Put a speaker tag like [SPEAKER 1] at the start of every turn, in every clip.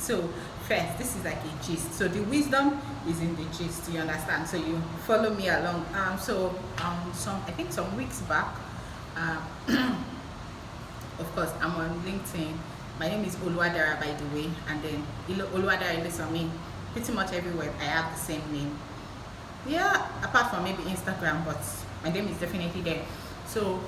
[SPEAKER 1] So first, this is like a gist. So the wisdom is in the gist. You understand? So you follow me along. Some I think some weeks back, uh, of course, I'm on LinkedIn. My name is Oluwadara, by the way, and then Oluwadara lists on me. Pretty much everywhere I have the same name. Yeah, apart from maybe Instagram, but my name is definitely there. So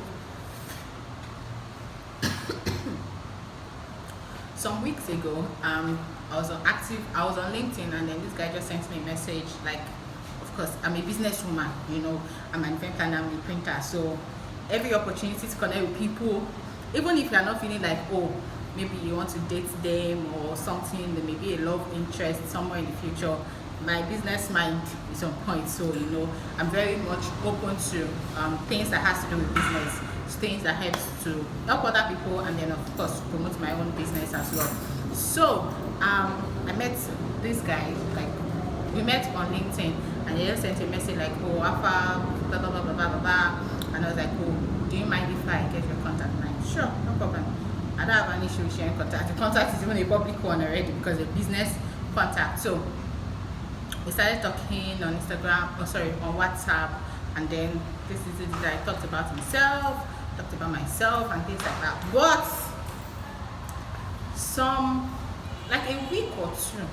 [SPEAKER 1] some weeks ago, I was on LinkedIn, and then this guy just sent me a message like, of course, I'm a businesswoman, I'm an event planner, I'm a printer, so every opportunity to connect with people, even if you're not feeling like, oh, maybe you want to date them or something, there may be a love interest somewhere in the future, my business mind is on point. So I'm very much open to things that has to do with business, things that helps to help other people, and then of course promote my own business as well. So I met this guy, like we met on LinkedIn, and he just sent a message like, oh, alpha, blah blah blah blah blah blah, and I was like, oh, do you mind if I get your contact? I'm like, sure, no problem. I don't have an issue with sharing contact. The contact is even a public one already because it's a business contact. So we started talking on Instagram, on WhatsApp, and then this is it that I talked about himself, talked about myself, and things like that. But like a week or two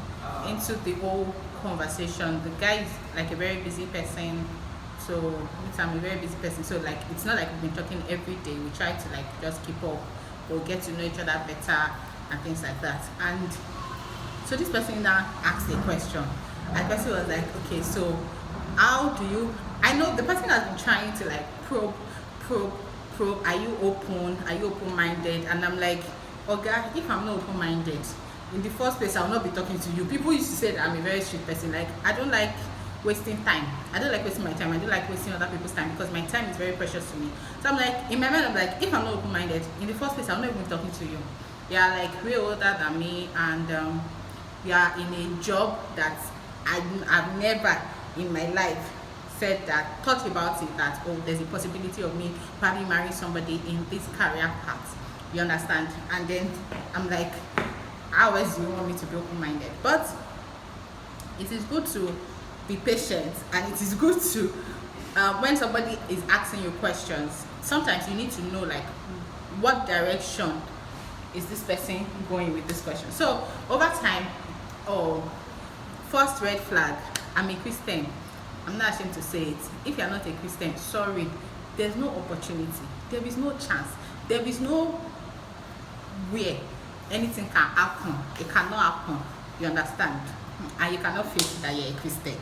[SPEAKER 1] into the whole conversation, the guy is like a very busy person. So I'm a very busy person. So like it's not like we've been talking every day. We try to like just keep up, or get to know each other better and things like that. And so this person now asked a question. And the person was like, okay, so how do you, I know the person has been trying to like probe, are you open-minded? And I'm like, okay, if I'm not open-minded, in the first place, I'll not be talking to you. People used to say that I'm a very strict person. Like, I don't like wasting time. I don't like wasting my time. I don't like wasting other people's time because my time is very precious to me. So I'm like, in my mind, I'm like, if I'm not open-minded, in the first place, I'm not even talking to you. You're like way older than me, and you are in a job that I've never in my life thought about it, that oh, there's a possibility of me probably marrying somebody in this career path. You understand? And then I'm like, how else do you want me to be open-minded? But it is good to be patient, and it is good to when somebody is asking you questions, sometimes you need to know like what direction is this person going with this question. So over time, first red flag, I'm a Christian. I'm not ashamed to say it. If you're not a Christian, sorry, there's no opportunity, there is no chance, there is no where anything can happen. It cannot happen. You understand? And you cannot fake that you're a Christian.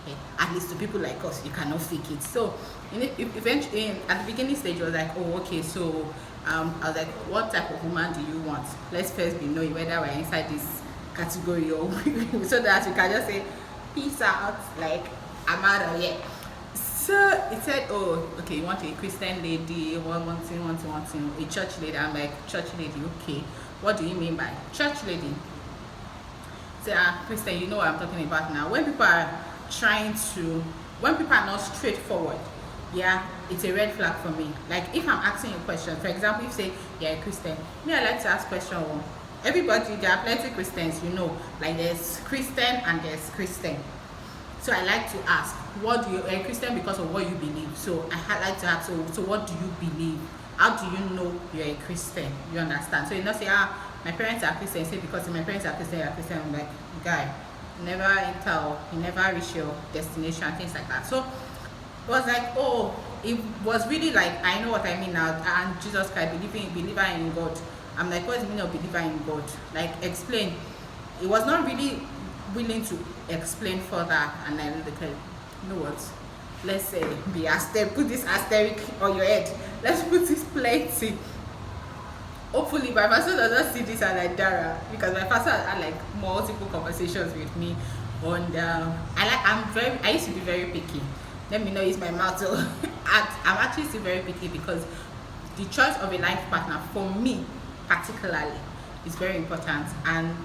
[SPEAKER 1] Okay? At least to people like us, you cannot fake it. So eventually, at the beginning stage, I was like, oh, okay, so I was like, what type of woman do you want? Let's first be knowing whether we're inside this category or so that we can just say peace out, like I'm out of here. So it said, oh, okay, you want a Christian lady, one thing, a church lady. I'm like, church lady, okay, what do you mean by church lady? Say, Christian, you know what I'm talking about now. When people are not straightforward, yeah, it's a red flag for me. Like if I'm asking you a question, for example, if you say you're a Christian, me, I like to ask question. Everybody, there are plenty of Christians, like there's Christian and there's Christian. So I like to ask, what do you a Christian because of what you believe? So I like to ask, so what do you believe? How do you know you're a Christian? You understand? So you not say, my parents are Christian. Say because my parents are Christian, you're Christian. I'm like, guy, you never reach your destination, things like that. So it was like, oh, it was really like, I know what I mean now. And Jesus Christ, believer in God. I'm like, what's the meaning of believer in God? Like, explain. It was not really willing to explain further, and I looked at, you know what? Let's say put this asterisk on your head. Let's put this plenty. Hopefully my pastor does not see this as like Dara, because my pastor had like multiple conversations with me on I used to be very picky. Let me know use my mouth. So I'm actually still very picky because the choice of a life partner for me particularly is very important, and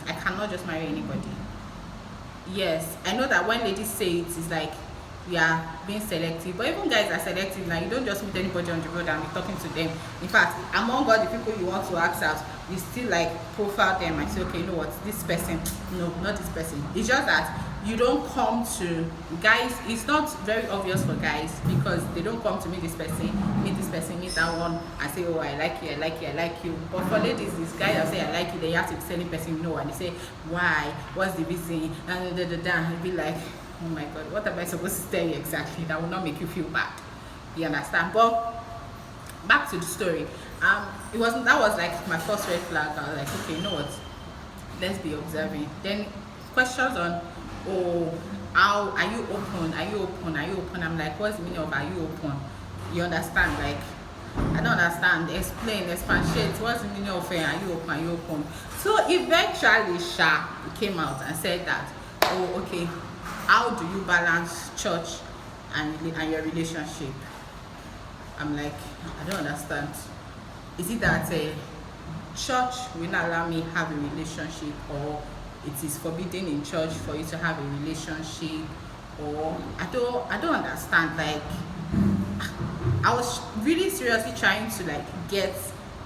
[SPEAKER 1] I cannot just marry anybody. Yes, I know that when ladies say it, it's like you are being selective. But even guys are selective now. You don't just meet anybody on the road and be talking to them. In fact, among all the people you want to ask out, you still like profile them and say, okay, you know what, this person, no, not this person. It's just that you don't come to guys. It's not very obvious for guys because they don't come to meet this person, meet that one, and say, oh, I like you, I like you, I like you. But for ladies, this guy that say I like you, they have to be telling person no, and they say why, what's the reason, and and be like, oh my god, what am I supposed to tell you exactly that will not make you feel bad? You understand? But back to the story. That was like my first red flag. I was like, okay, you know what? Let's be observing. Then questions on, oh, how are you open? Are you open? Are you open? I'm like, what's the meaning of are you open? You understand? Like, I don't understand. Explain, expatiate. What's the meaning of are you open? Are you open? So eventually, came out and said that, oh, okay, how do you balance church and your relationship? I'm like, I don't understand. Is it that church will not allow me have a relationship, or it is forbidden in church for you to have a relationship, or I don't understand. Like, I was really seriously trying to like get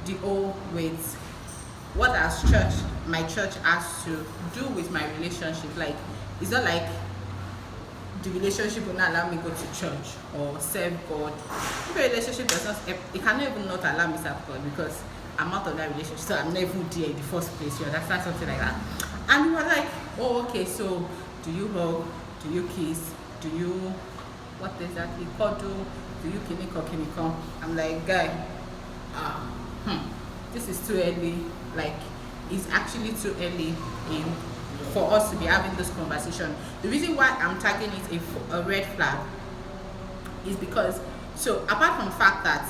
[SPEAKER 1] the whole with what my church has to do with my relationship. Like, it's not like the relationship will not allow me go to church or serve God. If a relationship does not, it cannot even not allow me serve God because I'm out of that relationship, so I'm not even there in the first place. You understand, something like that? And we were like, oh, okay, so do you hug? Do you kiss? Do you, what exactly, cuddle? Do you kiniko? I'm like, guy, this is too early. Like, it's actually too early for us to be having this conversation. The reason why I'm tagging it a red flag is because, so apart from the fact that,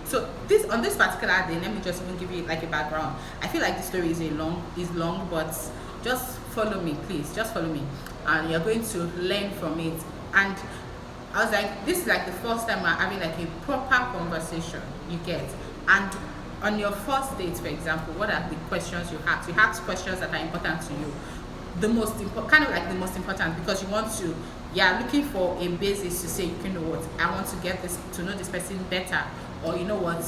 [SPEAKER 1] so this on this particular day, let me just even give you like a background. I feel like the story is long, but just follow me, please. Just follow me, and you're going to learn from it. And I was like, this is like the first time I'm having like a proper conversation. You get, and on your first date, for example, what are the questions you ask? You ask questions that are important to you. The most important, kind of like the most important, because you want to, looking for a basis to say, you know what, I want to get this, to know this person better, or you know what,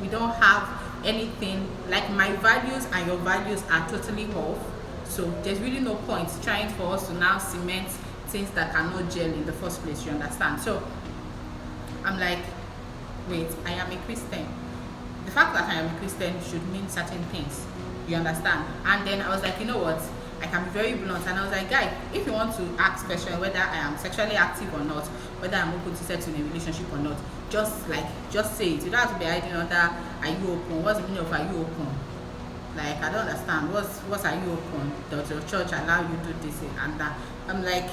[SPEAKER 1] we don't have anything, like my values and your values are totally off, so there's really no point trying for us to now cement things that cannot gel in the first place, you understand? So I'm like, wait, I am a Christian. The fact that I am a Christian should mean certain things, you understand? And then I was like, you know what, I can be very blunt, and I was like, guy, if you want to ask question whether I am sexually active or not, whether I'm open to sex in a relationship or not, just say it. You don't have to be hiding under are you open? What's the meaning of are you open? Like, I don't understand. What's are you open? Does your church allow you to do this and that? I'm like,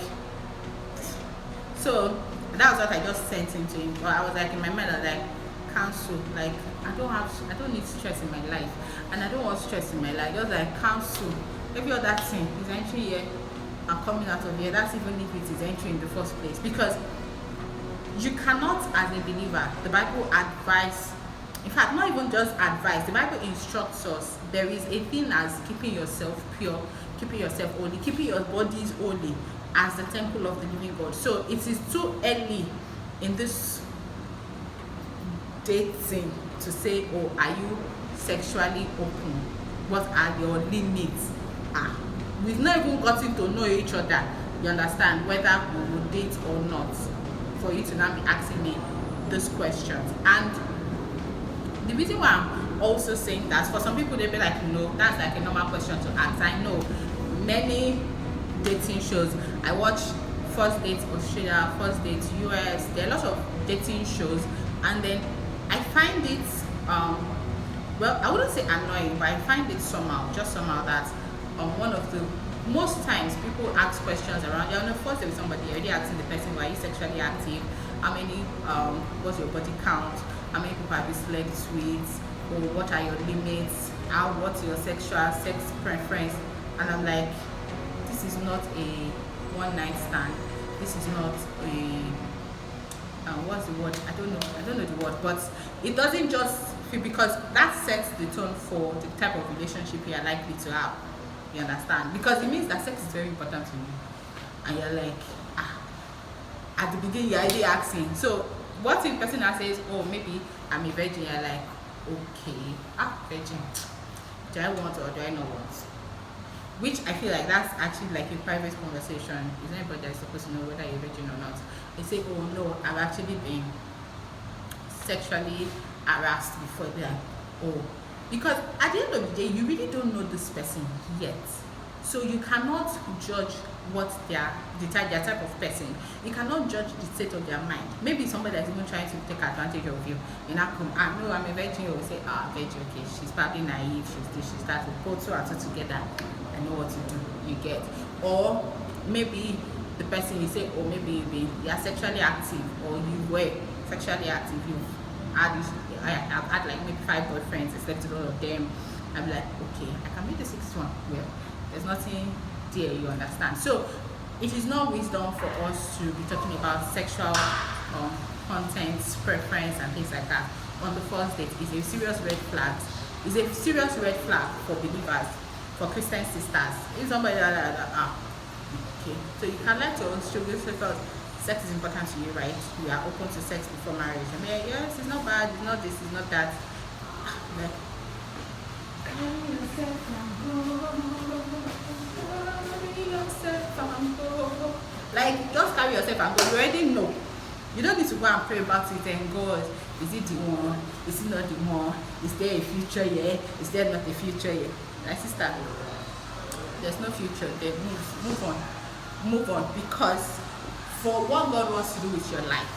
[SPEAKER 1] so that was what I just sent into him. But I was like, in my mind, I was like, counsel, like I don't need stress in my life, and I don't want stress in my life. Just like counsel. Every other thing is entry here and coming out of here. That's even if it is entry in the first place. Because you cannot, as a believer, the Bible advise, in fact, not even just advise, the Bible instructs us. There is a thing as keeping yourself pure, keeping yourself holy, keeping your bodies holy as the temple of the living God. So it is too early in this dating to say, oh, are you sexually open? What are your limits? We've not even gotten to know each other, you understand, whether we will date or not, for you to now be asking me these questions. And the reason why I'm also saying that, for some people they'll be like, no, that's like a normal question to ask. I know many dating shows. I watch First Date Australia, First Date US, there are a lot of dating shows, and then I find it well, I wouldn't say annoying, but I find it somehow that one of the most times people ask questions around, you're on the first date with somebody, you're already asking the person, why are you sexually active? How many, what's your body count? How many people have you slept with? Or what are your limits? What's your sex preference? And I'm like, this is not a one night stand. This is not a, what's the word? I don't know the word, but it doesn't just feel, because that sets the tone for the type of relationship you are likely to have. You understand? Because it means that sex is very important to you, and you're like, at the beginning you're already asking. So what if the person now says, oh, maybe I'm a virgin? You're like, okay, virgin. Do I want or do I not want? Which I feel like that's actually like a private conversation. Is anybody that's supposed to know whether you're a virgin or not? They say, oh no, I've actually been sexually harassed before. They're like, oh, because at the end of the day, you really don't know this person yet. So you cannot judge what their type of person. You cannot judge the state of their mind. Maybe somebody that's even trying to take advantage of you. You now come, no, I'm a virgin. You will say, virgin, okay, she's probably naive, she's this, she's that. We put two and two together. I know what to do. You get. Or maybe the person you say, oh, maybe you are sexually active, or you were sexually active. I've had like maybe 5 boyfriends, I slept with all of them. I'm like, okay, I can be the 6th one. Well, there's nothing there, you understand. So it is not wisdom for us to be talking about sexual content, preference, and things like that on the first date. It's a serious red flag. It's a serious red flag for believers, for Christian sisters. If somebody okay, so you can let your own struggles because sex is important to you, right? You are open to sex before marriage. I mean, yes, it's not bad, it's not this, it's not that. Like, like, just carry yourself and go. You already know. You don't need to go and pray about it and God, is it the one? Is it not the one? Is there a future here? Is there not a future here? My sister, there's no future there. Move on, because for what God wants to do with your life,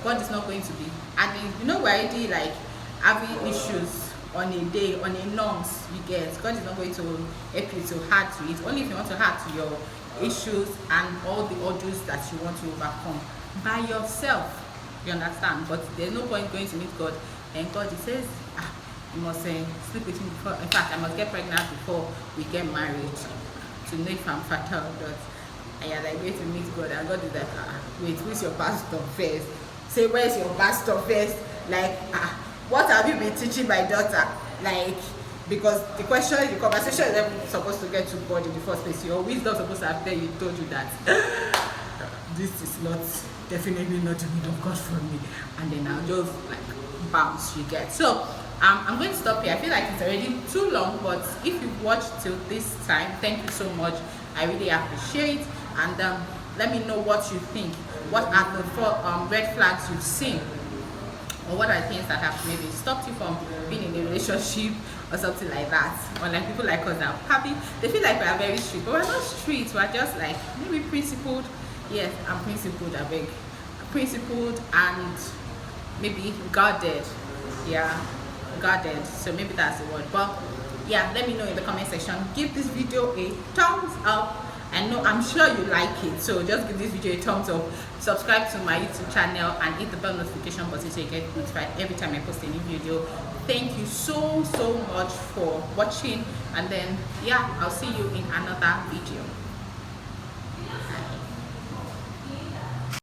[SPEAKER 1] God is not going to be, and we're already like having issues on a day, on a norms you get. God is not going to help you to add to it. Only if you want to add to your issues and all the orders that you want to overcome by yourself, you understand. But there's no point going to meet God and God, he says, you must sleep with him before, in fact, I must get pregnant before we get married to know if I'm fertile or not. And you're like, wait to meet God, and God is like, wait, who's your pastor first? Say, where's your pastor first? Like, what have you been teaching my daughter? Like, because the conversation is never supposed to get to God in the first place. Your wisdom is supposed to have told you that this is not, definitely not the will of God for me. And then I'll just like bounce, you get. So I'm going to stop here. I feel like it's already too long, but if you've watched till this time, thank you so much. I really appreciate it. And let me know what you think. What are the 4 red flags you've seen? Or what are things that have maybe stopped you from being in a relationship or something like that? Or like people like us that are happy, they feel like we are very strict, but we're not strict, we're just like maybe principled. Yes, I'm principled, I beg. Principled and maybe guarded. Yeah, guarded. So maybe that's the word. But yeah, let me know in the comment section. Give this video a thumbs up. I know, I'm sure you like it, so just give this video a thumbs up. Subscribe to my YouTube channel and hit the bell notification button so you get notified every time I post a new video. Thank you so much for watching, and then yeah, I'll see you in another video. Bye.